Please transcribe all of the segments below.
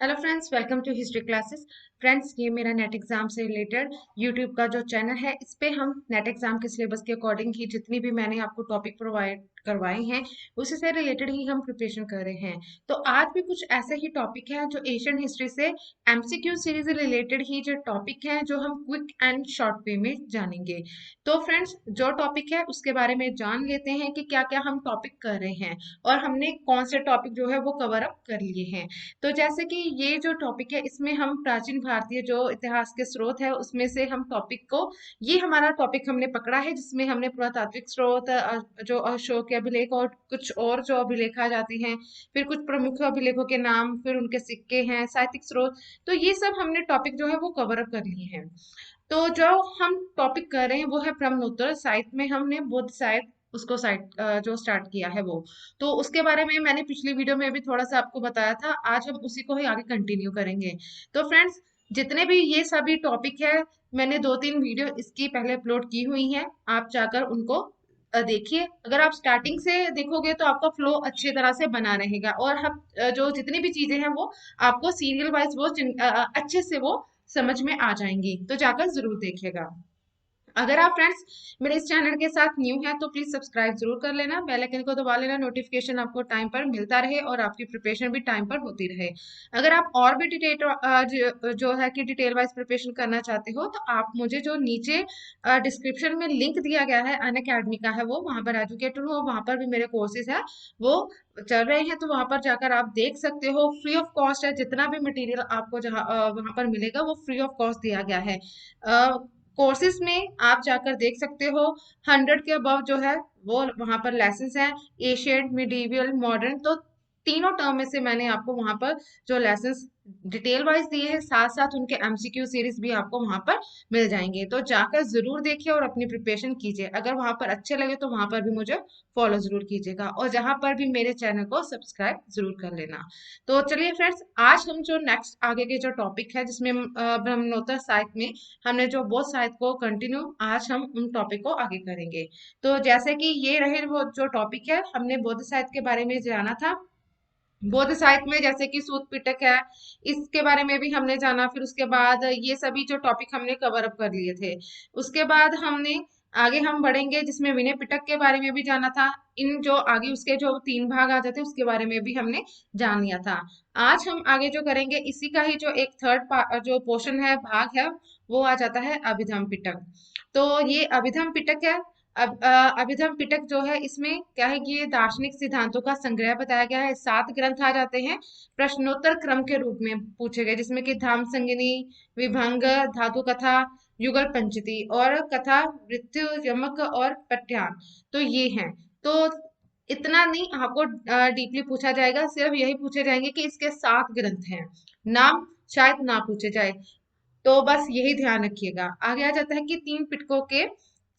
Hello friends, welcome to history classes. Friends, ये मेरा NET exam से रिलेटेड यूट्यूब का जो चैनल है, इस पे हम नेट एग्जाम के सिलेबस के अकॉर्डिंग ही जितनी भी मैंने आपको टॉपिक प्रोवाइड करवाए हैं उसी से रिलेटेड ही हम प्रिपरेशन कर रहे हैं। तो आज भी कुछ ऐसे ही टॉपिक हैं जो एशियन हिस्ट्री से एमसीक्यू सीरीज रिलेटेड ही जो टॉपिक हैं जो हम क्विक एंड शॉर्ट वे में जानेंगे। तो फ्रेंड्स, जो टॉपिक है उसके बारे में जान लेते हैं कि क्या क्या हम टॉपिक कर रहे हैं और हमने कौन से टॉपिक जो है वो कवर अप कर लिए हैं। तो जैसे कि ये जो टॉपिक है इसमें हम प्राचीन भारतीय जो इतिहास के स्रोत है उसमें से हम टॉपिक को, ये हमारा टॉपिक हमने पकड़ा है जिसमें हमने पुरातात्विक स्रोत, जो अशोक के अभिलेख और कुछ और जो अभिलेख आ जाते हैं, फिर कुछ प्रमुख अभिलेखों के नाम, फिर उनके सिक्के हैं, साहित्यिक स्रोत। तो ये सब हमने टॉपिक जो है वो कवर अप कर लिए हैं। तो जो हम टॉपिक कर रहे हैं वो है ब्रह्मोत्तर साहित्य में हमने बुद्ध साहित्य उसको साइट जो स्टार्ट किया है वो। तो उसके बारे में मैंने पिछली वीडियो में भी थोड़ा सा आपको बताया था, आज हम उसी को ही आगे कंटिन्यू करेंगे। तो फ्रेंड्स, जितने भी ये सभी टॉपिक है, मैंने 2-3 वीडियो इसकी पहले अपलोड की हुई हैं, आप जाकर उनको देखिए। अगर आप स्टार्टिंग से देखोगे तो आपका फ्लो अच्छी तरह से बना रहेगा और हम जो जितनी भी चीजें हैं वो आपको सीरियल वाइज वो अच्छे से वो समझ में आ जाएंगी। तो जाकर जरूर देखिएगा। अगर आप फ्रेंड्स मेरे इस चैनल के साथ न्यू हैं तो प्लीज सब्सक्राइब जरूर कर लेना, बेल आइकन को दबा लेना, नोटिफिकेशन आपको टाइम पर मिलता रहे और आपकी प्रिपरेशन भी टाइम पर होती रहे। अगर आप और भी डिटेल जो है कि डिटेल वाइज प्रिपरेशन करना चाहते हो तो आप मुझे जो नीचे डिस्क्रिप्शन में लिंक दिया गया है अन अकेडमी का है, वो वहां पर एजुकेटर हो, वहां पर भी मेरे कोर्सेज है वो चल रहे हैं। तो वहां पर जाकर आप देख सकते हो, फ्री ऑफ कॉस्ट है। जितना भी मटेरियल आपको जहाँ वहां पर मिलेगा वो फ्री ऑफ कॉस्ट दिया गया है। कोर्सेज में आप जाकर देख सकते हो, 100 के अबव जो है वो वहां पर लेसन्स हैं, एशियंट, मिडीवियल, मॉडर्न। तो तीनों टर्म में से मैंने आपको वहां पर जो लेसन्स डिटेल वाइज दिए हैं, साथ साथ उनके एमसीक्यू सीरीज भी आपको वहां पर मिल जाएंगे। तो जाकर जरूर देखिए और अपनी प्रिपरेशन कीजिए। अगर वहां पर अच्छे लगे तो वहां पर भी मुझे फॉलो जरूर कीजिएगा और जहां पर भी मेरे चैनल को सब्सक्राइब जरूर कर लेना। तो चलिए फ्रेंड्स, आज हम जो नेक्स्ट आगे के जो टॉपिक है जिसमें ब्रह्मोत्तर साहित्य में हमने जो बौद्ध साहित्य को कंटिन्यू, आज हम उन टॉपिक को आगे करेंगे। तो जैसे कि ये रहे वो जो टॉपिक है, हमने बौद्ध साहित्य के बारे में जाना था। बौद्ध साहित्य में जैसे कि सूत पिटक है, इसके बारे में भी हमने जाना। फिर उसके बाद ये सभी जो टॉपिक हमने कवर अप कर लिए थे। उसके बाद हमने आगे हम बढ़ेंगे जिसमें विनय पिटक के बारे में भी जाना था। इन जो आगे उसके जो 3 भाग आ जाते हैं उसके बारे में भी हमने जान लिया था। आज हम आगे जो करेंगे इसी का ही जो एक थर्ड जो पोर्शन है, भाग है, वो आ जाता है अभिधम पिटक। तो ये अभिधम पिटक है। अभिधम पिटक जो है इसमें क्या है कि ये दार्शनिक सिद्धांतों का संग्रह बताया गया है। 7 ग्रंथ आ जाते हैं, प्रश्नोत्तर क्रम के रूप में पूछे गए, जिसमें कि धाम संगिनी, विभंग, धातु कथा, युगल पंचती और कथा, मृत्यु, यमक और पट्यान। तो ये हैं। तो इतना नहीं आपको डीपली पूछा जाएगा, सिर्फ यही पूछे जाएंगे कि इसके 7 ग्रंथ हैं। नाम शायद ना पूछे जाए, तो बस यही ध्यान रखिएगा। आगे आ जाता है कि 3 पिटकों के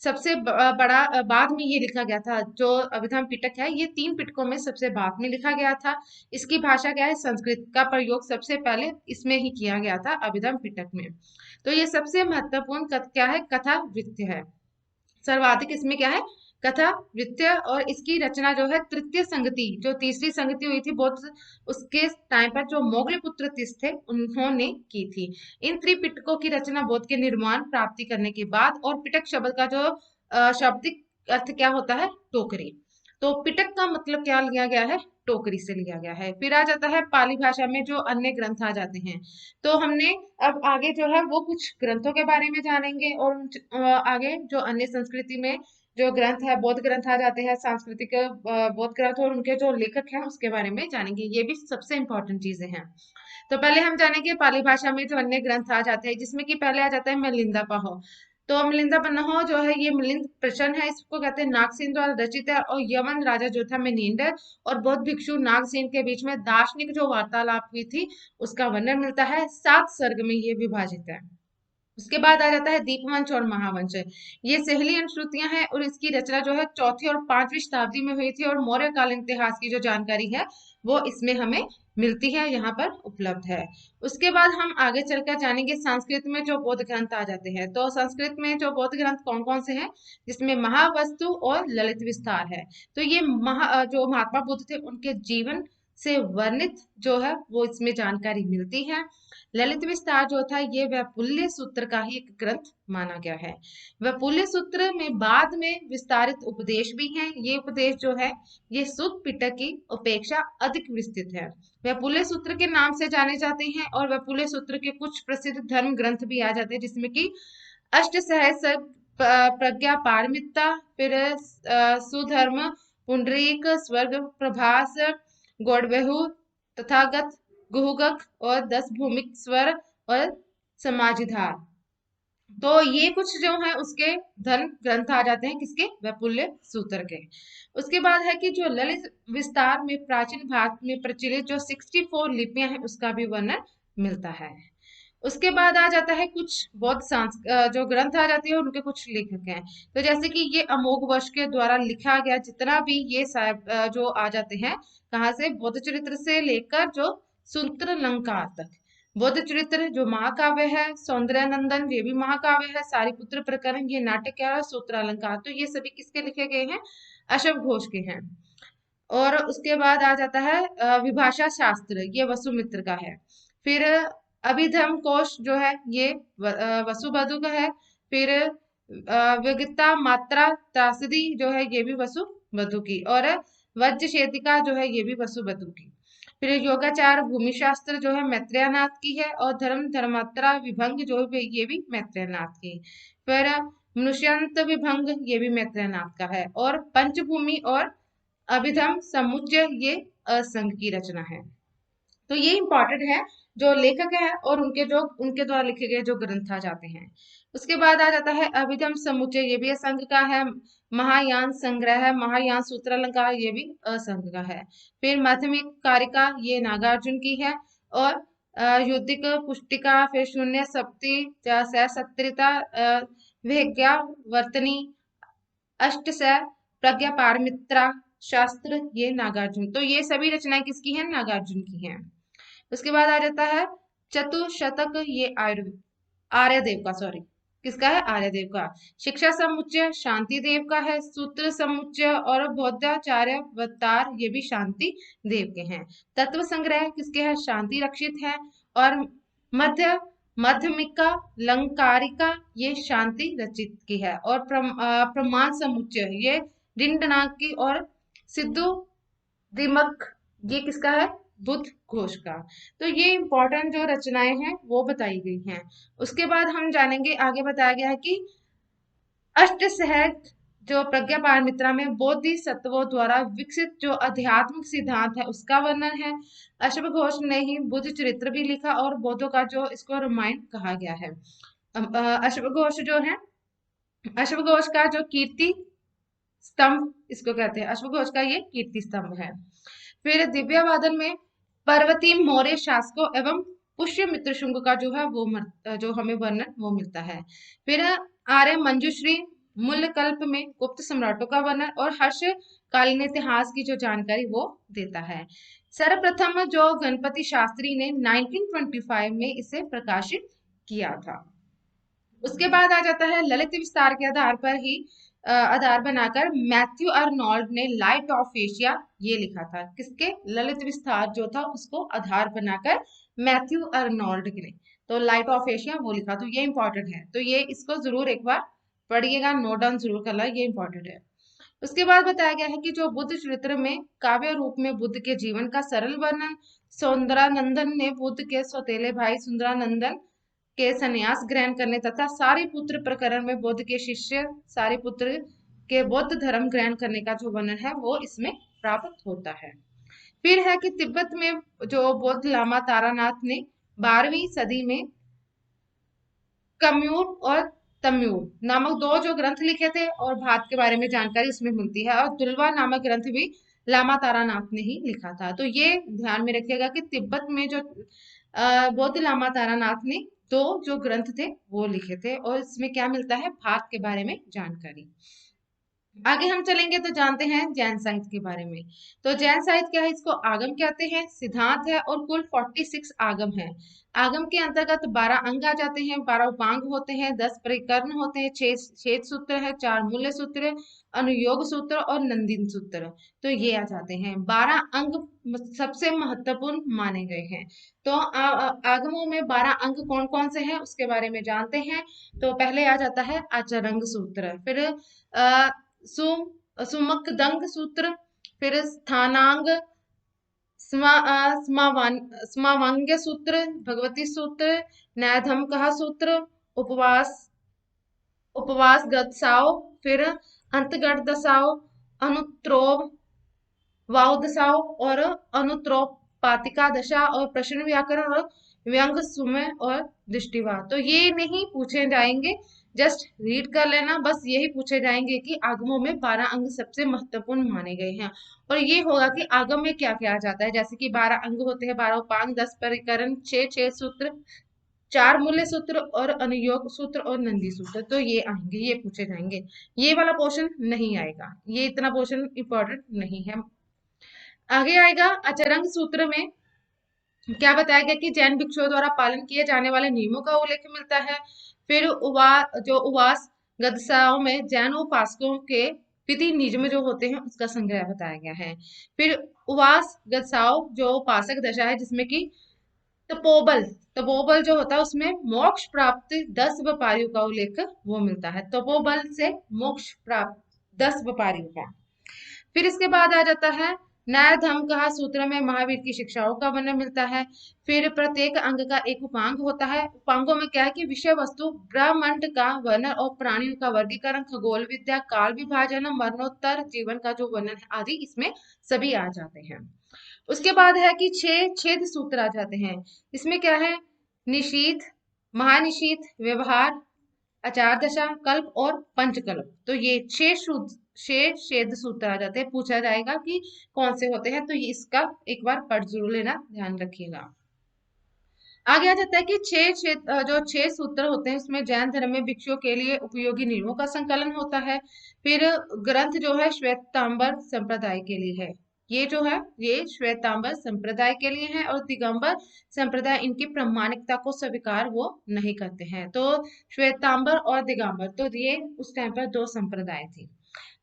सबसे बड़ा बाद में ये लिखा गया था। जो अभिधम पिटक है ये 3 पिटकों में सबसे बाद में लिखा गया था। इसकी भाषा क्या है, संस्कृत का प्रयोग सबसे पहले इसमें ही किया गया था, अभिधम पिटक में। तो ये सबसे महत्वपूर्ण क्या है, कथा वृत्य है। सर्वाधिक इसमें क्या है, कथा वृत्य। और इसकी रचना जो है तृतीय संगति, जो तीसरी संगति हुई थी बौद्ध, उसके टाइम पर जो मोगली तीस थे उन्होंने की थी। इन त्रिपिटकों की रचना बौद्ध के निर्माण प्राप्ति करने के बाद। और पिटक शब्द का जो शाब्दिक अर्थ क्या होता है, टोकरी। तो पिटक का मतलब क्या लिया गया है, टोकरी से लिया गया है। फिर आ जाता है पाली भाषा में जो अन्य ग्रंथ आ जाते हैं। तो हमने अब आगे जो है वो कुछ ग्रंथों के बारे में जानेंगे और आगे जो अन्य संस्कृति में जो ग्रंथ है, बौद्ध ग्रंथ आ जाते हैं, सांस्कृतिक बौद्ध ग्रंथ, और उनके जो लेखक हैं उसके बारे में जानेंगे। ये भी सबसे इंपॉर्टेंट चीजें हैं। तो पहले हम जानेंगे पाली भाषा में जो अन्य ग्रंथ आ जाते हैं, जिसमें कि पहले आ जाता है मिलिंदा पहो। तो मिलिंदा पन्हो जो है ये मिलिंद प्रश्न है, इसको कहते हैं नागसेन द्वारा रचित है और यवन राजा जो था मेनेंडर और बौद्ध भिक्षु नागसेन के बीच में दार्शनिक जो वार्तालाप हुई थी उसका वर्णन मिलता है। 7 सर्ग में ये विभाजित है। उसके बाद आ जाता है दीपवंश और महावंश। ये सहेली अनुश्रुतियां हैं और इसकी रचना जो है 4वीं और 5वीं शताब्दी में हुई थी और मौर्य कालीन इतिहास की जो जानकारी है वो इसमें हमें मिलती है, यहाँ पर उपलब्ध है। उसके बाद हम आगे चलकर जानेंगे संस्कृत में जो बौद्ध ग्रंथ आ जाते हैं। तो संस्कृत में जो बौद्ध ग्रंथ कौन कौन से हैं, जिसमें महावस्तु और ललित विस्तार है। तो ये जो महात्मा बुद्ध थे उनके जीवन से वर्णित जो है वो इसमें जानकारी मिलती है। ललित विस्तार जो था ये वैपुल्य सूत्र का ही एक ग्रंथ माना गया है। वैपुल्य सूत्र में बाद में विस्तारित उपदेश भी हैं। ये उपदेश जो है ये सुत पिटक की अपेक्षा अधिक विस्तृत है। वैपुल्य सूत्र के नाम से जाने जाते हैं और वैपुल्य सूत्र के कुछ प्रसिद्ध धर्म ग्रंथ भी आ जाते हैं, जिसमें कि अष्ट सहस्र प्रज्ञा पारमिता, फिर सुधर्म, पुंडरीक, स्वर्ग प्रभास, गौड़बहु, तथागत, गुहगक और 10 भूमिक स्वर और समाजिधार। तो ये कुछ जो है उसके धर्म ग्रंथ आ जाते हैं, किसके? वैपुल्य सूत्र के। उसके बाद है कि जो ललित विस्तार में प्राचीन भारत में प्रचलित जो 64 लिपियां हैं उसका भी वर्णन मिलता है। उसके बाद आ जाता है कुछ बौद्ध जो ग्रंथ आ जाते हैं उनके कुछ लेखक हैं। तो जैसे कि ये अमोघवर्ष के द्वारा लिखा गया जितना भी ये जो आ जाते हैं, कहाँ से? बौद्ध चरित्र से लेकर जो सूत्र अलंकार तक। बौद्ध चरित्र जो महाकाव्य है, सौंदर्य नंदन ये भी महाकाव्य है, सारिपुत्र प्रकरण ये नाटक है, सूत्र अलंकार तो ये सभी किसके लिखे गए हैं? अशोक घोष के हैं। और उसके बाद आ जाता है विभाषा शास्त्र, ये वसुमित्र का है। फिर अभिधर्म कोश जो है ये वसुबधु का है। फिर विगता मात्रा त्रासदी जो है ये भी वसुबधु की, और वज्र शेतिका जो है ये भी वसुबधु की। फिर योगाचार भूमि शास्त्र जो है मैत्रेयनाथ की है, और धर्मात्रा विभंग जो है ये भी मैत्रेयनाथ की। फिर मनुष्यंत विभंग ये भी मैत्रेयनाथ का है, और पंचभूमि और अभिधम समुच्चय ये असंग की रचना है। तो ये इंपॉर्टेंट है जो लेखक है और उनके द्वारा लिखे गए जो ग्रंथ आ जाते हैं। उसके बाद आ जाता है अभिधम समुच्चय, ये भी असंग का है। महायान संग्रह, महायान सूत्रालंकार ये भी असंग का है। फिर माध्यमिक कारिका ये नागार्जुन की है, और युद्धिक पुष्टिका, फिर शून्य सप्ती, सत्रिता, विज्ञा वर्तनी, अष्ट प्रज्ञा पारमित्रा शास्त्र ये नागार्जुन। तो ये सभी रचनाएं किसकी हैं? नागार्जुन की हैं। उसके बाद आ जाता है चतुशतक, ये आर्यदेव का, सॉरी किसका है? आर्यदेव का। शिक्षा समुच्चय शांति देव का है। सूत्र समुच्चय और बौद्धाचार्य अवतार ये भी शांति देव के हैं। तत्व संग्रह किसके हैं? शांति रक्षित है। और मध्यमिका लंकारिका ये शांति रचित की है। और प्रमाण समुच्चय ये डिंडनाक की, और सिद्धू दिमक ये किसका है? बुद्ध घोष का। तो ये इंपॉर्टेंट जो रचनाएं हैं वो बताई गई हैं। उसके बाद हम जानेंगे, आगे बताया गया है कि अष्टसहस्र जो प्रज्ञा पारमित्रा में बोधि सत्वों द्वारा विकसित जो आध्यात्मिक सिद्धांत है उसका वर्णन है। अश्व घोष ने ही बुद्ध चरित्र भी लिखा, और बौद्धों का जो इसको रामायण कहा गया है। अश्व घोष जो है, अश्व घोष का जो कीर्ति स्तंभ इसको कहते हैं, अश्व घोष का ये कीर्ति स्तंभ है। फिर दिव्यवादन में पर्वती मौर्य शासकों एवं पुष्यमित्र शुंग का जो है वो जो हमें वर्णन वो मिलता है। फिर आर्य मंजुश्री मूल्यकल्प में गुप्त सम्राटों का वर्णन और हर्षकालीन इतिहास की जो जानकारी वो देता है। सर्वप्रथम जो गणपति शास्त्री ने 1925 में इसे प्रकाशित किया था। उसके बाद आ जाता है ललित विस्तार के आधार पर ही आधार बनाकर मैथ्यू अर्नोल्ड ने लाइट ऑफ एशिया ये लिखा था। किसके? ललित विस्तार जो था उसको आधार बनाकर मैथ्यू अर्नोल्ड ने तो लाइट ऑफ एशिया वो लिखा। तो ये इंपॉर्टेंट है, तो ये इसको जरूर एक बार पढ़िएगा, नोट डाउन जरूर करना, ये इंपॉर्टेंट है। उसके बाद बताया गया है कि जो बुद्ध चरित्र में काव्य रूप में बुद्ध के जीवन का सरल वर्णन सुंदरानंदन ने बुद्ध के सौतेले भाई सुंदरानंदन के संन्यास ग्रहण करने तथा सारिपुत्र प्रकरण में बुद्ध के शिष्य सारिपुत्र के बौद्ध धर्म ग्रहण करने का जो वर्णन है वो इसमें प्राप्त होता है। फिर है कि तिब्बत में जो बौद्ध लामा तारानाथ ने 12वीं सदी में कम्यूर और तम्यूर नामक दो जो ग्रंथ लिखे थे, और भारत के बारे में जानकारी उसमें मिलती है। और दुल्वा नामक ग्रंथ भी लामा तारानाथ ने ही लिखा था। तो ये ध्यान में रखिएगा कि तिब्बत में जो बौद्ध लामा तारानाथ ने दो जो ग्रंथ थे वो लिखे थे, और इसमें क्या मिलता है? भारत के बारे में जानकारी। आगे हम चलेंगे तो जानते हैं जैन साहित्य के बारे में। तो जैन साहित्य क्या है, इसको आगम कहते हैं, सिद्धांत है और कुल 46 आगम है। आगम के अंतर्गत 12 अंग आ जाते हैं, 12 उपांग होते हैं, 10 परिकर्ण होते हैं, 6 छेद सूत्र है, 4 मूल्य सूत्र, अनुयोग सूत्र और नंदीन सूत्र। तो ये आ जाते हैं 12 अंग सबसे महत्वपूर्ण माने गए हैं। तो आगमों में 12 अंग कौन कौन से हैं उसके बारे में जानते हैं। तो पहले आ जाता है आचरंग सूत्र, फिर सुम सुमकदंग सूत्र, फिर स्थानांग स्मावांग्य सूत्र, भगवती सूत्र, नैधमकहा सूत्र, उपवास उपवास गतसाव, फिर अंतगढ़ दसाव, अनुत्रोव वाव दशाओं और अनुत्रोपातिका दशा और प्रश्न व्याकरण और व्यंग सुमे और दृष्टिवाद। तो ये नहीं पूछे जाएंगे, जस्ट रीड कर लेना, बस यही पूछे जाएंगे कि आगमों में 12 अंग सबसे महत्वपूर्ण माने गए हैं। और ये होगा कि आगम में क्या क्या आ जाता है, जैसे कि 12 अंग होते हैं, 12 उपांग, 10 परिकरण, 6 छेद सूत्र, 4 मूल्य सूत्र और अनुयोग सूत्र और नंदी सूत्र। तो ये आएंगे, ये पूछे जाएंगे। ये वाला पोर्शन नहीं आएगा, ये इतना पोर्शन इंपॉर्टेंट नहीं है। आगे आएगा अचरंग सूत्र में क्या बताया गया कि जैन भिक्षुओं द्वारा पालन किए जाने वाले नियमों का उल्लेख मिलता है। फिर उवास गदसाओं में जैन उपासकों के विधि नियम जो होते हैं उसका संग्रह बताया गया है। फिर उवास गदसाओं जो उपासक दशा है जिसमें कि तपोबल तपोबल जो होता है उसमें मोक्ष प्राप्त 10 व्यापारियों का उल्लेख वो मिलता है, तपोबल से मोक्ष प्राप्त 10 व्यापारियों का। फिर इसके बाद आ जाता है न्याय धर्म कहा सूत्र में महावीर की शिक्षाओं का वर्णन मिलता है। फिर प्रत्येक अंग का एक उपांग होता है, उपांगों में क्या है कि विषय वस्तु ब्रह्मांड का वर्णन और प्राणियों का वर्गीकरण, खगोल विद्या, काल विभाजन, मरणोत्तर जीवन का जो वर्णन है आदि इसमें सभी आ जाते हैं। उसके बाद है कि 6 छेद सूत्र आ जाते हैं। इसमें क्या है, निशीथ, महानिशीथ, व्यवहार, आचार दशा, कल्प और पंचकल्प। तो ये 6 छेद सूत्र आ जाते हैं। पूछा जाएगा कि कौन से होते हैं, तो ये इसका एक बार पढ़ जरूर लेना, ध्यान रखिएगा। आगे आ जाता है कि जो 6 सूत्र होते हैं उसमें जैन धर्म में भिक्षुओं के लिए उपयोगी नियमों का संकलन होता है। फिर ग्रंथ जो है श्वेतांबर संप्रदाय के लिए है, ये जो है ये श्वेतांबर संप्रदाय के लिए है, और दिगंबर संप्रदाय इनकी प्रामाणिकता को स्वीकार वो नहीं करते हैं। तो श्वेतांबर और दिगंबर तो ये उस टाइम पर दो संप्रदाय थे।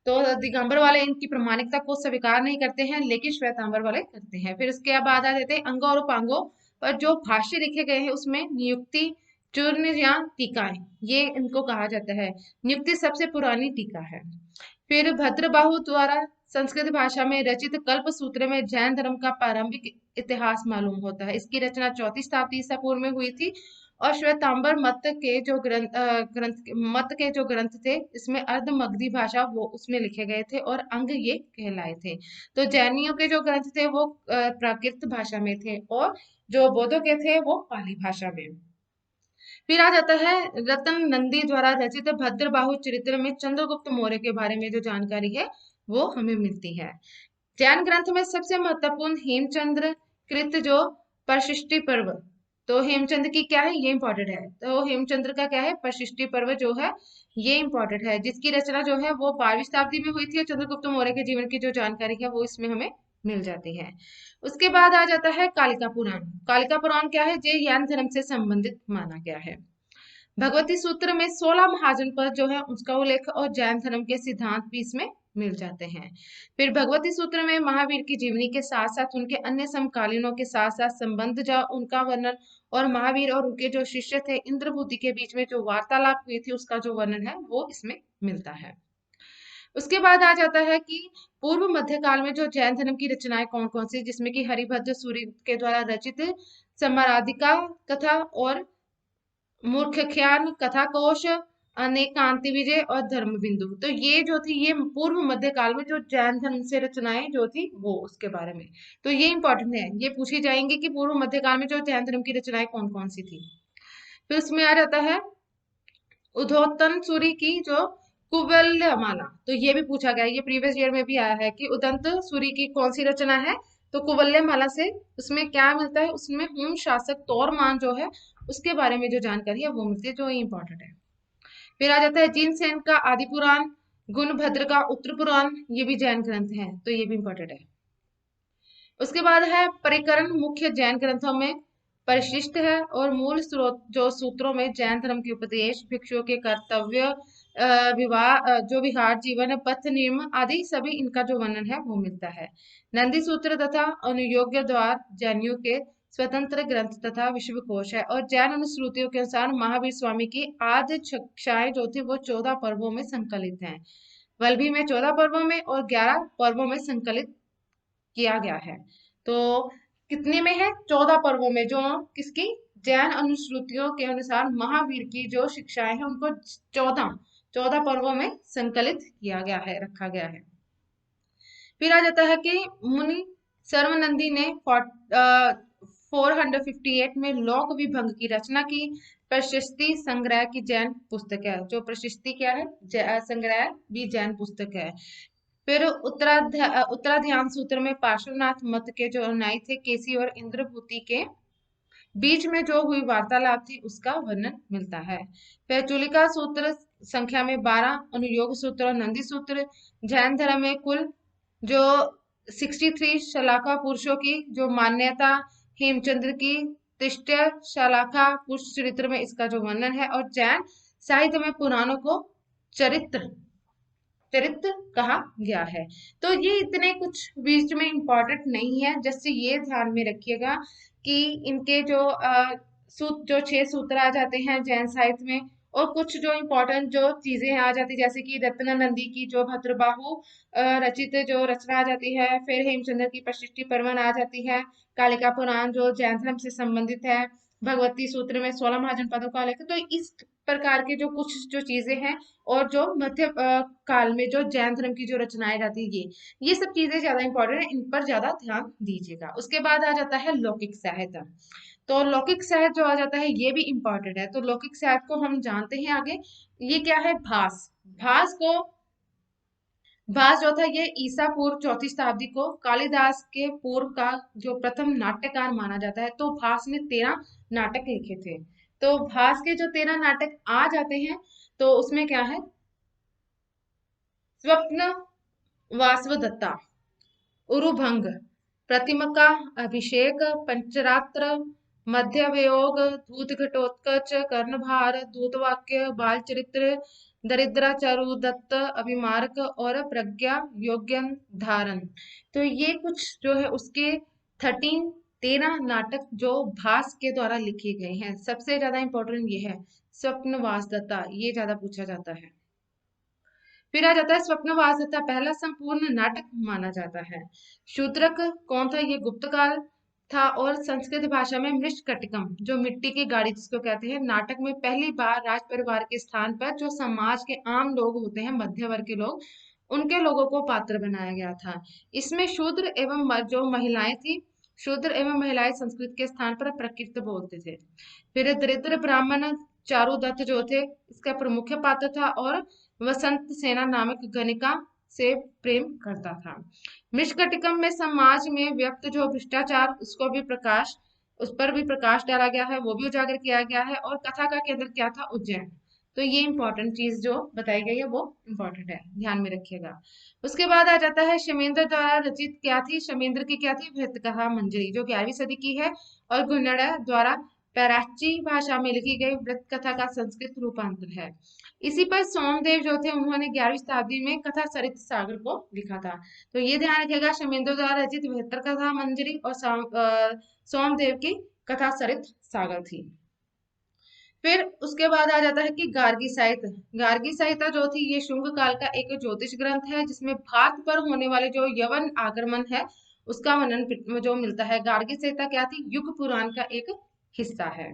तो दिगंबर वाले इनकी प्रामाणिकता को स्वीकार नहीं करते हैं, लेकिन श्वेतांबर वाले करते हैं। फिर इसके बाद आ जाते हैं अंगों और उपांगों पर जो भाष्य लिखे गए हैं उसमें नियुक्ति, चूर्ण या टीकाएं, ये इनको कहा जाता है। नियुक्ति सबसे पुरानी टीका है। फिर भद्रबाहु द्वारा संस्कृत भाषा में रचित कल्प सूत्र में जैन धर्म का प्रारंभिक इतिहास मालूम होता है। इसकी रचना 4वीं शताब्दी ईसा पूर्व में हुई थी। और श्वेतांबर मत के जो ग्रंथ थे इसमें अर्ध मगधी भाषा वो उसमें लिखे गए थे और अंग ये कहलाए थे। तो जैनियों के जो ग्रंथ थे वो प्राकृत भाषा में थे और जो बौद्धों के थे वो पाली भाषा में। फिर आ जाता है रतन नंदी द्वारा रचित भद्रबाहु चरित्र में चंद्रगुप्त मौर्य के बारे में जो जानकारी है वो हमें मिलती है। जैन ग्रंथ में सबसे महत्वपूर्ण हेमचंद्र कृत जो परशिष्टि पर्व, तो हेमचंद्र की क्या है ये इंपॉर्टेंट है। तो हेमचंद्र का क्या है, परशिष्टि पर्व जो है ये इंपॉर्टेंट है, जिसकी रचना जो है वो 12वीं शताब्दी में हुई थी। चंद्रगुप्त मौर्य के जीवन की जो जानकारी है वो इसमें हमें मिल जाती है। उसके बाद आ जाता है कालिका पुराण। कालिका पुराण क्या है, ये जैन धर्म से संबंधित माना गया है। भगवती सूत्र में 16 महाजन पर जो है उसका उल्लेख और जैन धर्म के सिद्धांत भी इसमें मिल जाते हैं। फिर भगवती सूत्र में महावीर की जीवनी के साथ साथ उनके अन्य समकालीनों के साथ साथ संबंध जो उनका वर्णन और महावीर और उनके जो शिष्य थे इंद्रभूति के बीच में जो वार्तालाप हुई थी उसका जो वर्णन है वो इसमें मिलता है। उसके बाद आ जाता है कि पूर्व मध्यकाल में जो जैन धर्म की रचनाएं कौन कौन सी, जिसमें कि हरिभद्र सूरि के द्वारा रचित समराधिका कथा और मूर्खख्यान कथा कोश, अनेकांति विजय और धर्म बिंदु। तो ये जो थी ये पूर्व मध्यकाल में जो जैन धर्म से रचनाएं जो थी वो उसके बारे में। तो ये इंपॉर्टेंट है, ये पूछी जाएंगे कि पूर्व मध्यकाल में जो जैन धर्म की रचनाएं कौन कौन सी थी। फिर उसमें आ जाता है उद्धोतन सूरी की जो कुवल्यमाला, तो ये भी पूछा गया है, ये प्रीवियस ईयर में भी आया है कि उदंत सूरी की कौन सी रचना है। तो कुवल्यमाला से उसमें क्या मिलता है, उसमें हुन शासक तोरमान जो है उसके बारे में जो जानकारी है वो मिलती है, जो इम्पोर्टेंट है। फिर आ जाता है जीन सेन का आदि पुराण, गुणभद्र का उत्तर पुराण, ये भी जैन ग्रंथ है, तो ये भी इंपॉर्टेंट है। उसके बाद है परिकरण, मुख्य जैन ग्रंथों में परिशिष्ट है और मूल स्रोत जो सूत्रों में जैन धर्म के उपदेश, भिक्षुओं के कर्तव्य, विवाह, जो विहार जीवन, पथ नियम आदि सभी इनका जो वर्णन है वो मिलता है। नंदी सूत्र तथा अनुयोग्य द्वार जैनियों के स्वतंत्र ग्रंथ तथा विश्वकोश है। और जैन अनुश्रुतियों के अनुसार महावीर स्वामी की आद्य शिक्षाएं जो थी वो 14 पर्वों में संकलित हैं। वल्लभी में 14 पर्वों में और 11 पर्वों में संकलित किया गया है। तो कितने में है? 14 पर्वों में, जो किसकी? जैन अनुश्रुतियों के अनुसार महावीर की जो शिक्षाएं हैं उनको 14 पर्वों में संकलित किया गया है, रखा गया है। फिर आ जाता है कि मुनि सर्वनंदी ने 458 में लोक विभंग की रचना की। प्रशस्ति संग्रह की जैन पुस्तक है। जो प्रशस्ति क्या है? संग्रह भी जैन पुस्तक है। फिर उत्तराध्यान सूत्र में पार्श्वनाथ मत के जो अनुयायी थे केसी और इंद्रभूति के बीच में जो हुई वार्तालाप थी उसका वर्णन मिलता है। फिर चूलिका सूत्र संख्या में 12, अनुयोग सूत्र और नंदी सूत्र। जैन धर्म में कुल जो 63 शलाका पुरुषों की जो मान्यता, हेमचंद्र की तिष्ठ्य शलाका पुरुष चरित्र में इसका जो वर्णन है। और जैन साहित्य में पुराणों को चरित्र चरित्र कहा गया है। तो ये इतने कुछ बीच में इंपॉर्टेंट नहीं है, जैसे ये ध्यान में रखिएगा कि इनके जो जो 6 सूत्र आ जाते हैं जैन साहित्य में, और कुछ जो इम्पोर्टेंट जो चीजें आ जाती जैसे कि रत्नानंदी की जो भद्रबाहु रचित जो रचना आ जाती है। फिर हेमचंद्र की प्रशिष्टि परवन आ जाती है। कालिका पुराण जो जैन धर्म से संबंधित है। भगवती सूत्र में 16 महाजनपदों का उल्लेख। तो इस प्रकार के जो कुछ जो चीजें हैं, और जो मध्य काल में जो जैन धर्म की जो रचनाएं जाती है, ये सब चीजें ज्यादा इंपॉर्टेंट है, इन पर ज्यादा ध्यान दीजिएगा। उसके बाद आ जाता है लौकिक साहित्य। तो लौकिक साहित्य जो आ जाता है ये भी इंपॉर्टेंट है। तो लौकिक साहित्य को हम जानते हैं आगे। ये क्या है? भास। भास को भास जो था ये ईसा पूर्व 4वीं शताब्दी को कालिदास के पूर्व का जो प्रथम नाट्यकार माना जाता है। तो भास ने 13 नाटक लिखे थे। तो भास के जो 13 नाटक आ जाते हैं, तो उसमें क्या है? स्वप्न वासवदत्ता, उरुभंग, प्रतिमका, अभिषेक, पंचरात्र, मध्यवयोग, धूत घटोत्कच, कर्णभार, दूतवाक्य, बाल चरित्र, दरिद्राचारुदत्त, अभिमारक और प्रज्ञा योग्यन धारण। तो ये कुछ जो है उसके 13 नाटक जो भास के द्वारा लिखे गए हैं। सबसे ज्यादा इंपॉर्टेंट ये है स्वप्न वासदत्ता, ये ज्यादा पूछा जाता है। फिर आ जाता है स्वप्नवास तथा पहला संपूर्ण नाटक माना जाता है। शूद्रक कौन था? ये गुप्त काल था। और संस्कृत भाषा में मृष्कटिकम जो मिट्टी की गाड़ी जिसको कहते हैं, नाटक में पहली बार राज परिवार के स्थान पर जो समाज के आम लोग होते हैं, मध्य वर्ग के लोग, उनके लोगों को पात्र बनाया गया था। इसमें शूद्र एवं जो महिलाएं थी, शूद्र एवं महिलाएं संस्कृत के स्थान पर प्रकृत बोलते थे। फिर दरिद्र ब्राह्मण चारुदत्त जो थे इसका प्रमुख पात्र था, और वसंत सेना नामक गणिका से प्रेम करता था। मृष्कटिकम में समाज में व्यक्त जो भ्रष्टाचार उसको भी प्रकाश उस पर भी प्रकाश डाला गया है, वो भी उजागर किया गया है। और कथा का केंद्र क्या था? उज्जैन। तो ये इंपॉर्टेंट चीज जो बताई गई है वो इंपॉर्टेंट है, ध्यान में रखिएगा। उसके बाद आ जाता है शमेंद्र द्वारा रचित क्या थी? शमेंद्र की क्या थी? वृत्तकथा मंजरी जो 11वीं सदी की है, और गुन्नड़ द्वारा पैराची भाषा में लिखी गई वृत्त कथा का संस्कृत रूपांतर है। इसी पर सोमदेव जो थे उन्होंने 11वीं शताब्दी में कथा सरित सागर को लिखा था। तो ये ध्यान रखिएगा, शमेंद्र द्वारा रचित बेहतर कथा मंजरी और सोमदेव की कथा सरित सागर थी। फिर उसके बाद आ जाता है कि गार्गी साहित्य। गार्गी साहित्य जो थी ये शुंग काल का एक ज्योतिष ग्रंथ है, जिसमें भारत पर होने वाले जो यवन आक्रमण है उसका वर्णन जो मिलता है। गार्गी संहिता क्या थी? युग पुराण का एक हिस्सा है।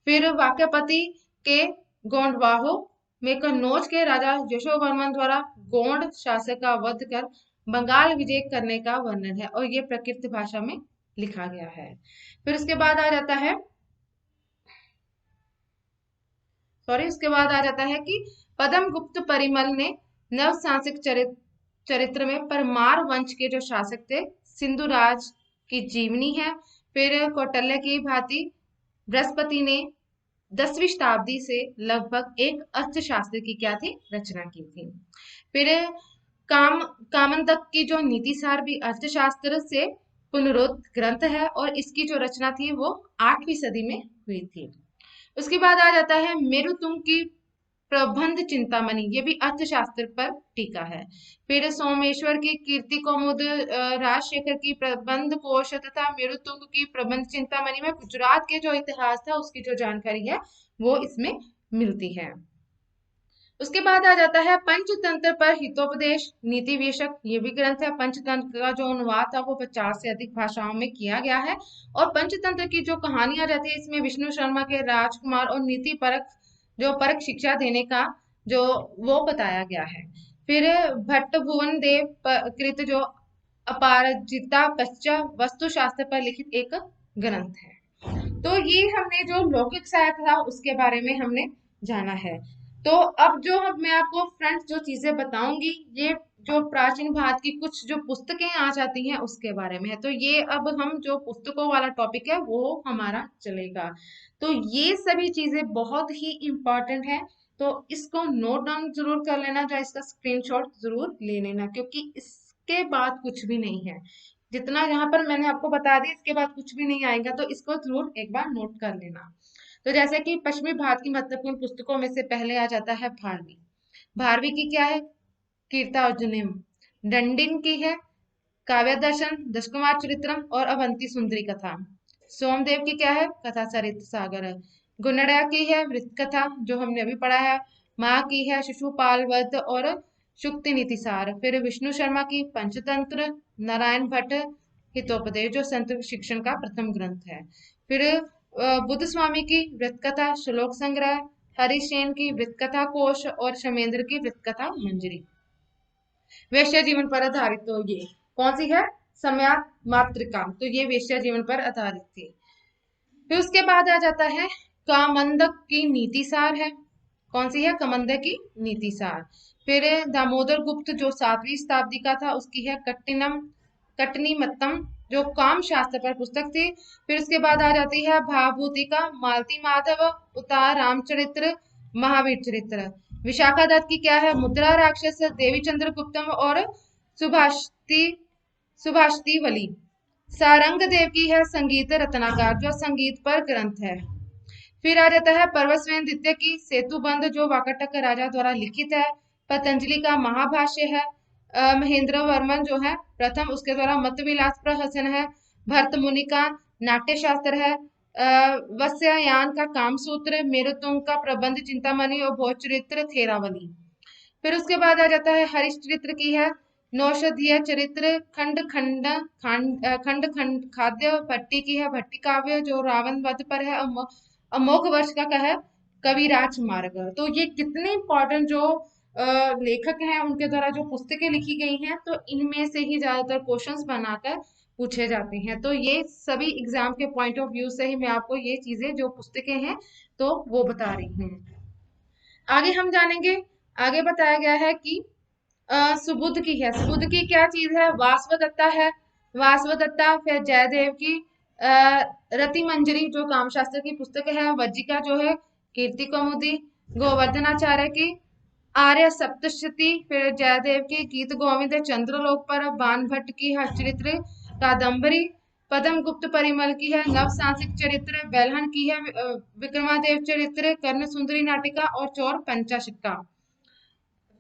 फिर वाक्यपति के गोंडवाहो में कन्नौज के राजा यशोवर्मन द्वारा गोंड शासक का वध कर बंगाल विजय करने का वर्णन है, और ये प्रकृत भाषा में लिखा गया है। फिर उसके बाद आ जाता है कि पदम गुप्त परिमल ने नवसांसिक चरित्र में परमार वंश के जो शासक थे सिंधुराज की जीवनी है। फिर कौटल्य की भांति बृहस्पति ने 10वीं शताब्दी से लगभग एक अर्थशास्त्र की क्या थी, रचना की थी। फिर काम कामंदक की जो नीतिसार भी अर्थशास्त्र से पुनरुक्त ग्रंथ है और इसकी जो रचना थी वो 8वीं सदी में हुई थी। उसके बाद आ जाता है मेरुतुंग की प्रबंध चिंतामणि, ये भी अर्थशास्त्र पर टीका है। फिर सोमेश्वर की कीर्ति कौमुद, राजशेखर की प्रबंध कोश तथा मेरुतुंग की प्रबंध चिंतामणि में गुजरात के जो इतिहास था उसकी जो जानकारी है वो इसमें मिलती है। उसके बाद आ जाता है पंचतंत्र पर हितोपदेश नीति विशक, ये भी ग्रंथ है। पंचतंत्र का जो अनुवाद था वो 50 से अधिक भाषाओं में किया गया है और पंचतंत्र की जो कहानी आ जाती है इसमें विष्णु शर्मा के राजकुमार और नीति परक जो परक शिक्षा देने का जो वो बताया गया है। फिर भट्ट भुवन देव कृत जो अपराजिता पश्चा वस्तुशास्त्र पर लिखित एक ग्रंथ है। तो ये हमने जो लौकिक साहित्य था उसके बारे में हमने जाना है। तो अब जो मैं आपको फ्रेंड्स जो चीजें बताऊंगी ये जो प्राचीन भारत की कुछ जो पुस्तकें आ जाती हैं उसके बारे में है। तो ये अब हम जो पुस्तकों वाला टॉपिक है वो हमारा चलेगा। तो ये सभी चीजें बहुत ही इंपॉर्टेंट है, तो इसको नोट डाउन जरूर कर लेना, या इसका स्क्रीनशॉट जरूर ले लेना, क्योंकि इसके बाद कुछ भी नहीं है। जितना यहाँ पर मैंने आपको बता दिया इसके बाद कुछ भी नहीं आएगा, तो इसको जरूर एक बार नोट कर लेना। तो जैसे कि पश्चिमी भारत की महत्वपूर्ण पुस्तकों में से पहले आ जाता है भारवी। भारवी की क्या है, कीर्तार्जुनीम। दंडिन की है काव्य दर्शन, दशकुमार चरित्रम और अवंती सुंदरी कथा। सोमदेव की क्या है, कथा सरित सागर है। गुणड़ा की है वृत्त कथा जो हमने अभी पढ़ा है। माँ की है शिशुपाल वध और शुक्ति नीतिसार। फिर विष्णु शर्मा की पंचतंत्र। नारायण भट्ट हितोपदेश जो संत शिक्षण का प्रथम ग्रंथ है। फिर बुद्ध स्वामी की वृत्त कथा श्लोक संग्रह। हरिसेन की वृत्त कथा कोश और शमेंद्र की वृत्त कथा मंजरी। वैश्य जीवन पर आधारित, तो ये कौन सी है, सम्या मातृका, तो ये वैश्य जीवन पर आधारित थी। फिर उसके बाद आ जाता है कामंदक की नीतिसार है। कौन सी है, कामंदक की नीतिसार। फिर दामोदर गुप्त जो 7वीं शताब्दी का था उसकी है कटनीमत्तम जो काम शास्त्र पर पुस्तक थी। फिर उसके बाद आ जाती है भाभूति का मालती माधव उतार रामचरित्र महावीर चरित्र। विशाखा दत्त की क्या है, मुद्रा राक्षस देवी चंद्र गुप्तम और सुभाषती सुभाषती वली। सारंग देव की है संगीत रत्नाकर जो संगीत पर ग्रंथ है। फिर आ जाता है पर्वतसेन द्वितीय की सेतुबंध जो वाकाटक राजा द्वारा लिखित है। पतंजलि का महाभाष्य है। महेंद्र वर्मन जो है प्रथम उसके द्वारा मत विलास प्रहसन है। भरत मुनि का नाट्य शास्त्र है। वत्स्यायन का कामसूत्र। मेरुतुंग का प्रबंध चिंतामणि और भोजचरित्र थेरावली। फिर उसके बाद आ जाता है हरिश्चरित्र की है नौषधीय चरित्र। खंड खंड खंड खंड खाद्य भट्टी की है भट्टी काव्य जो रावण वध पर है। अमोघ वर्ष का है कविराज मार्ग। तो ये कितने इंपॉर्टेंट जो लेखक हैं उनके द्वारा जो पुस्तकें लिखी गई हैं, तो इनमें से ही ज्यादातर क्वेश्चंस बनाकर पूछे जाते हैं। तो ये सभी एग्जाम के पॉइंट ऑफ व्यू से ही मैं आपको ये चीजें जो पुस्तकें हैं तो वो बता रही हूँ। आगे हम जानेंगे, आगे बताया गया है कि सुबुध की है। सुबुध की क्या चीज है, वासवदत्ता है। वासवदत्ता। फिर जयदेव की रति मंजरी जो कामशास्त्र की पुस्तक है। वज्जिका जो है कीर्ति कौमुदी। गोवर्धनाचार्य की आर्य सप्तशती। फिर जयदेव की गीत गोविंद चंद्रलोक पर। बाण भट्ट की हरचरित्र कादम्बरी। पदम गुप्त परिमल की है नव सांसिक चरित्र। बेलहन की है विक्रमादेव चरित्र। कर्ण सुंदरी नाटिका और चौर पंचाशिका।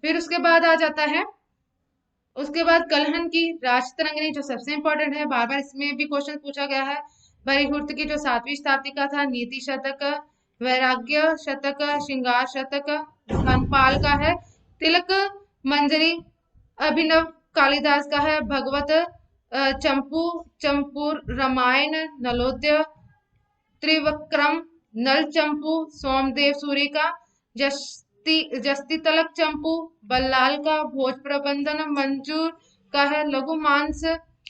फिर उसके बाद आ जाता है उसके बाद कलहन की राजतरंगिणी जो सबसे इंपॉर्टेंट है, बार बार इसमें भी क्वेश्चन पूछा गया है। बरिहुर्त की जो 7वीं शताब्दी का था नीति शतक। वैराग्य शतक। श्रृंगार शतक धनपाल का है तिलक मंजरी। अभिनव कालिदास का है भगवत चंपू चंपूर रामायण नलोद्य त्रिवक्रम नल चंपू। सोमदेव सूरी का जस्ती तलक चंपू। बल्लाल का भोज प्रबंधन मंजूर का है लघु मांस।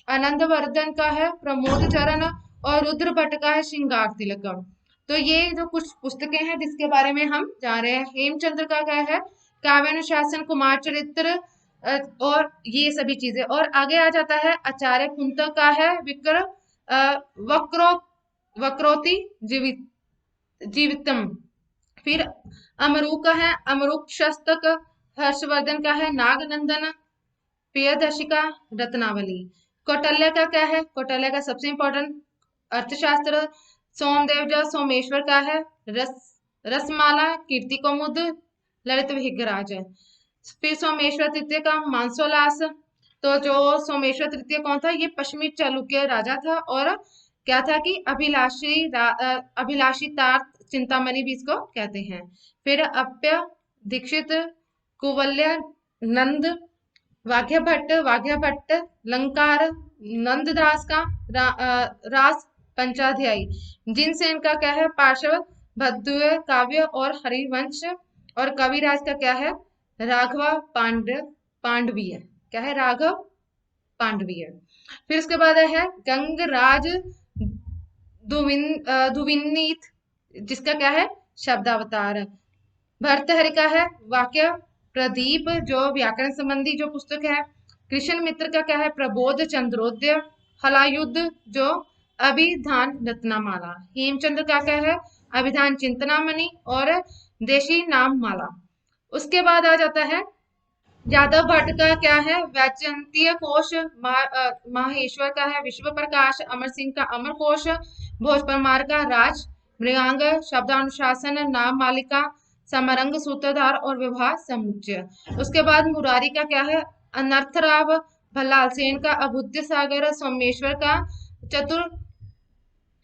आनंदवर्धन का है प्रमोद चरण और रुद्र भट्ट का है श्रृंगार तिलक। तो ये जो कुछ पुस्तकें हैं जिसके बारे में हम जान रहे हैं। हेमचंद्र का क्या है काव्यानुशासन कुमार चरित्र और ये सभी चीजें। और आगे आ जाता है आचार्य कुंत का है वक्रो वक्रोति जीवितम फिर अमरू का है अमरुक शस्तक, हर्षवर्धन का है नागनंदन, प्रियदर्शिका, रत्नावली। कौटिल्य का क्या है? कौटिल्य का सबसे इंपॉर्टेंट अर्थशास्त्र। सोमदेव जो सोमेश्वर का है रस रसमाला, कीर्ति कौमुद, ललित विग्रहराज है। फिर सोमेश्वर तृतीय का मानसोल्लास। तो जो सोमेश्वर तृतीय कौन था? ये पश्चिमी चालुक्य राजा था और क्या था कि अभिलाषी तार चिंतामणि भी इसको कहते हैं। फिर अप्य दीक्षित, कुवल्य, नंद, वाघ्य भट्ट, लंकार, नंददास का रास पंचाध्यायी, जिनसे इनका क्या है? पार्श्व भद्य काव्य और हरिवंश। और कविराज का क्या है? राघव पांडवीय। क्या है? राघव पांडवीय। फिर उसके बाद है गंगराज दुविनीत, जिसका क्या है? शब्दावतार। भर्तहरि का है वाक्य प्रदीप, जो व्याकरण संबंधी जो पुस्तक है। कृष्ण मित्र का क्या है? प्रबोध चंद्रोदय। हलायुद्ध जो अभिधान रत्नमाला। हेमचंद्र का क्या है? अभिधान चिंतनामणि और देशी नाम माला। उसके बाद आ जाता है यादव भट्ट का क्या है? वैजयंतीय कोश। माहेश्वर का है विश्व प्रकाश। अमर सिंह का अमर कोश। भोज परमार का राज मृगांग, शब्दानुशासन, नाम मालिका, समरंग, सूत्रधार और विवाह समुच्चय। उसके बाद मुरारी का क्या है? अनर्थराव। भल्लाल सेन का अबुद्ध सागर। सोमेश्वर का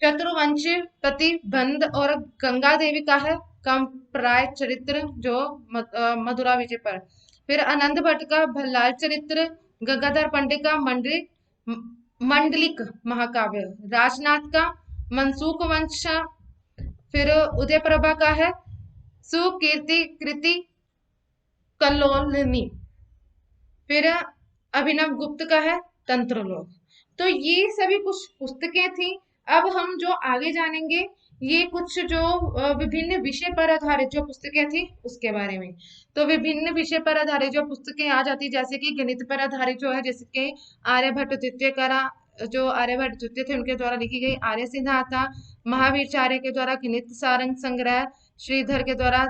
चतुर्वंश प्रतिबंध और गंगा देवी का है कंप्राय चरित्र, जो मधुरा विजय पर। फिर आनंद भट्ट का भल्लाल चरित्र। गंगाधर पंडित का मंडलिक महाकाव्य। राजनाथ का मनसूख वंश। फिर उदय प्रभा का है सुकीर्ति कृति कल्लोलिनी। फिर अभिनव गुप्त का है तंत्रलोक। तो ये सभी कुछ पुस्तकें थी। अब हम जो आगे जानेंगे ये कुछ जो विभिन्न विषय पर आधारित जो पुस्तकें थी उसके बारे में। तो विभिन्न विषय पर आधारित जो पुस्तकें आ जाती, जैसे कि गणित पर आधारित जो है, जैसे कि आर्यभट्ट द्वितीय का जो आर्यभट्ट द्वितीय थे उनके द्वारा लिखी गई आर्य सिद्धांता, महावीरचार्य के द्वारा गणित सारंग संग्रह, श्रीधर के द्वारा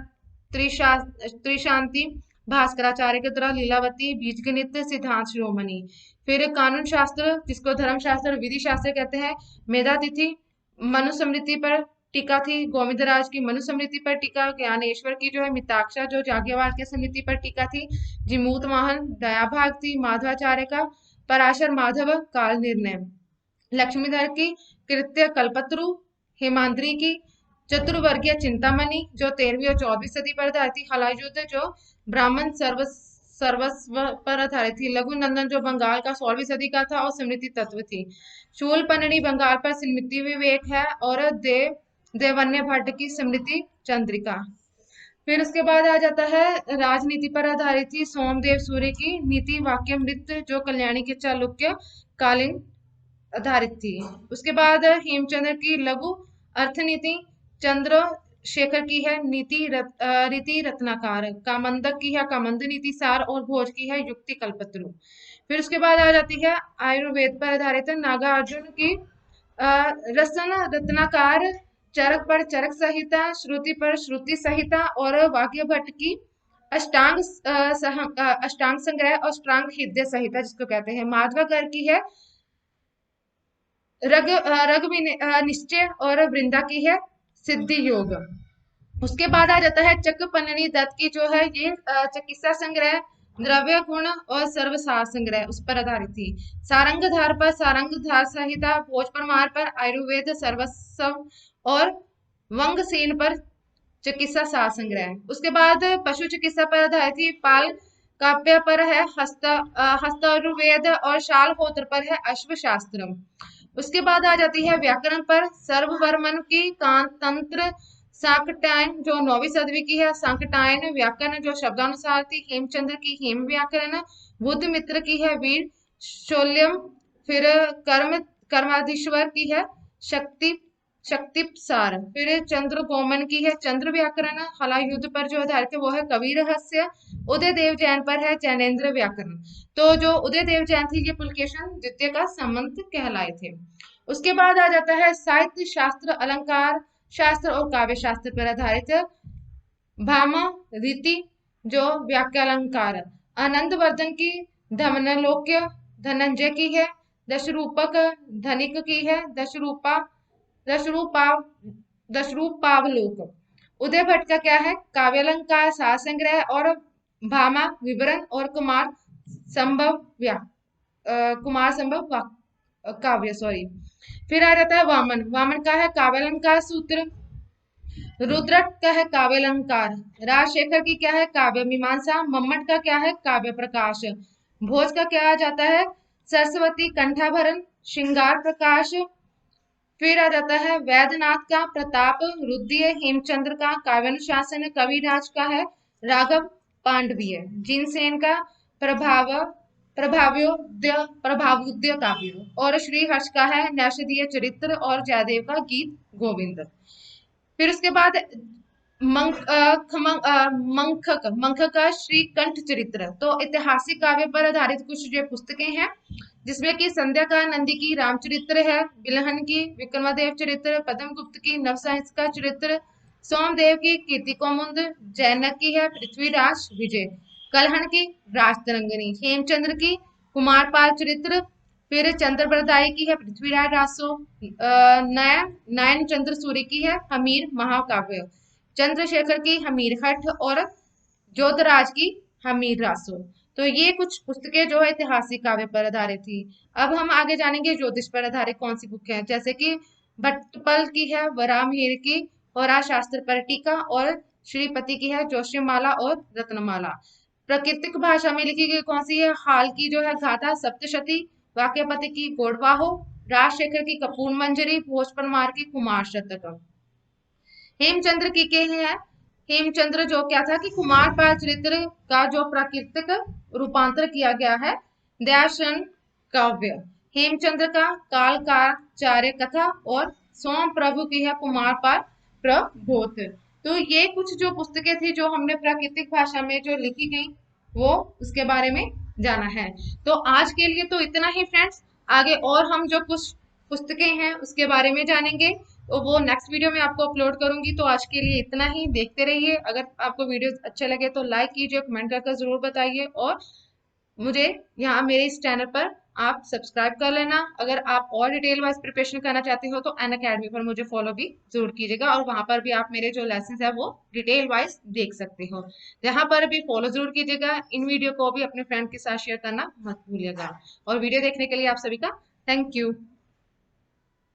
त्रिशांति, भास्कराचार्य के द्वारा लीलावती, बीजगणित, सिद्धांत शिरोमणि। फिर कानून शास्त्र, जिसको धर्मशास्त्र विधि शास्त्र कहते हैं, मेधातिथि, मनुस्मृति पर टीका थी, गोविंदराज की मनुस्मृति पर टीका, ज्ञानेश्वर की जो है मिताक्षा जो याज्ञवल्क्य स्मृति पर टीका थी, जिमूत वाहन दयाभाग थी, माधवाचार्य का पराशर माधव काल निर्णय, लक्ष्मीधर की कृत्य कल्पत्रु, हेमाद्रि की चतुर्वर्गीय चिंतामणि जो 13वीं और 14वीं सदी पर आधारित थी, हलायुद्ध जो ब्राह्मण सर्वस्व पर आधारित थी, लघु नंदन जो बंगाल का 16वीं सदी का था और स्मृति तत्व थी, शूल पन्नड़ी बंगाल पर स्मृति विवेक है, और देवन्य भट्ट की स्मृति चंद्रिका। फिर उसके बाद आ जाता है राजनीति पर आधारित थी, सोमदेव सूर्य की नीति वाक्यामृत जो कल्याणी के चालुक्य कालीन आधारित थी। उसके बाद हेमचंद्र की लघु अर्थनीति, चंद्रशेखर की है रीति रत्नाकार, कामंदक की है कामंद नीति सार, और भोज की है युक्ति कल्पत्रु। फिर उसके बाद आ जाती है आयुर्वेद पर आधारित नागार्जुन की रसन रत्नाकार, चरक पर चरक संहिता, श्रुति पर श्रुति संहिता, और वाक्य भट्ट की अष्टांग संग्रह और अष्टांग हृदय संहिता जिसको कहते हैं। माधवाकर की है रग निश्चय, और वृंदा की है सिद्धि योग। उसके बाद आ जाता है चक पन्ननी दत्त की जो है ये चिकित्सा संग्रह, द्रव्य गुण और सर्वसार संग्रह उस पर आधारित थी। सारंगधार पर सारंगधार संहिता, भोज परमार पर आयुर्वेद सर्वस्व, और वंगसेन पर चिकित्सा सार संग्रह। उसके बाद पशु चिकित्सा पर आधारित थी, पाल काव्य पर है हस्तायुर्वेद, और शालहोत्र पर है अश्वशास्त्रम। उसके बाद आ जाती है व्याकरण पर सर्ववर्मन की तंत्र, सांकटायन जो 9वीं सदी की है, सांकटायन व्याकरण जो शब्दानुसार थी, हेमचंद्र की हेम व्याकरण, बुद्ध मित्र की है वीर शोल्यम, फिर कर्माधीश्वर की है शक्तिसार, फिर चंद्र गोमन की है चंद्र व्याकरण, हलायुद्ध पर जो आधारित है वो है कवि रहस्य, उदय देव जैन पर है जैनेन्द्र व्याकरण। तो जो उदय देव जैन थी ये पुलकेशन द्वितीय का संबंध कहलाए थे। उसके बाद आ जाता है साहित्य शास्त्र, अलंकार शास्त्र और काव्य शास्त्र पर आधारित भामा रीति जो वाक्यालंकार, आनंदवर्धन की धमनलोक्य धनंजय की है, दशरूपक धनिक की है, दशरूपा दशरूपावलोक। उदय भट्ट का क्या है, काव्यालंकार, सार संग्रह और भामा विवरण और संभव व्या कुमार संभव काव्य, सॉरी। फिर आ जाता है वामन। वामन का है काव्यालंकार सूत्र, रुद्रट का है काव्यालंकार, राजशेखर की क्या है काव्य मीमांसा, मम्मट का क्या है काव्य प्रकाश, भोज का क्या आ जाता है सरस्वती कंठाभरण श्रृंगार प्रकाश। फिर आ जाता है वैद्यनाथ का प्रताप रुद्रीय, हेमचंद्र का काव्यानुशासन, कविराज का है राघव पांडवीय, जिनसेन का प्रभाव प्रभावोद्य काव्य, और श्रीहर्ष का है नैषधीय चरित्र, और जयदेव का गीत गोविंद। फिर उसके बाद मंख का श्रीकंठ चरित्र। तो ऐतिहासिक काव्य पर आधारित कुछ जो पुस्तकें हैं, जिसमें कि संध्या का नंदी की रामचरित्र है, बिलहन की विक्रमादेव चरित्र, पद्मगुप्त की नवसाहिंस का चरित्र, सोमदेव की कीर्ति कौमुद, जैनक की है पृथ्वीराज विजय, कलहन की राजतरंगिणी, हेमचंद्र की कुमारपाल चरित्र, फिर चंद्रप्रदायी की है पृथ्वीराज रासो, नयन चंद्र सूर्य की है हमीर महाकाव्य, चंद्रशेखर की हमीर हठ, और ज्योतिराज की हमीर रासो। तो ये कुछ पुस्तकें जो है ऐतिहासिक काव्य पर आधारित थी। अब हम आगे जानेंगे ज्योतिष पर आधारित कौन सी बुक है, जैसे कि भट्टपल की है वराहमिहिर की होरा शास्त्र पर टीका, और श्रीपति की है जोशीमाला और रत्नमाला। प्राकृतिक भाषा में लिखी गई कौन सी है, हाल की जो है गाथा सप्तशती, वाक्यपति की गोडवाहो, राजशेखर की कपूर मंजरी, भोज परमार की कुमार शतक। हेमचंद्र की के है, हेमचंद्र जो क्या था कि कुमारपाल चरित्र का जो प्राकृतिक रूपांतर किया गया है दयाशन काव्य। हेमचंद्र का काल का चार्य कथा, और सोम प्रभु की है कुमारपाल प्रबोध। तो ये कुछ जो पुस्तकें थी जो हमने प्राकृतिक भाषा में जो लिखी गई, वो उसके बारे में जाना है। तो आज के लिए तो इतना ही फ्रेंड्स। आगे और हम जो कुछ पुस्तकें हैं उसके बारे में जानेंगे, तो वो नेक्स्ट वीडियो में आपको अपलोड करूंगी। तो आज के लिए इतना ही, देखते रहिए। अगर आपको वीडियो अच्छे लगे तो लाइक कीजिए, कमेंट करके जरूर बताइए, और मुझे यहाँ मेरे इस चैनल पर आप सब्सक्राइब कर लेना। अगर आप और डिटेल वाइज प्रिपरेशन करना चाहते हो तो अनअकैडमी पर मुझे फॉलो भी जरूर कीजिएगा, और वहां पर भी आप मेरे जो लेसन है वो डिटेल वाइज देख सकते हो। यहाँ पर भी फॉलो जरूर कीजिएगा। इन वीडियो को भी अपने फ्रेंड के साथ शेयर करना मत भूलिएगा। और वीडियो देखने के लिए आप सभी का थैंक यू।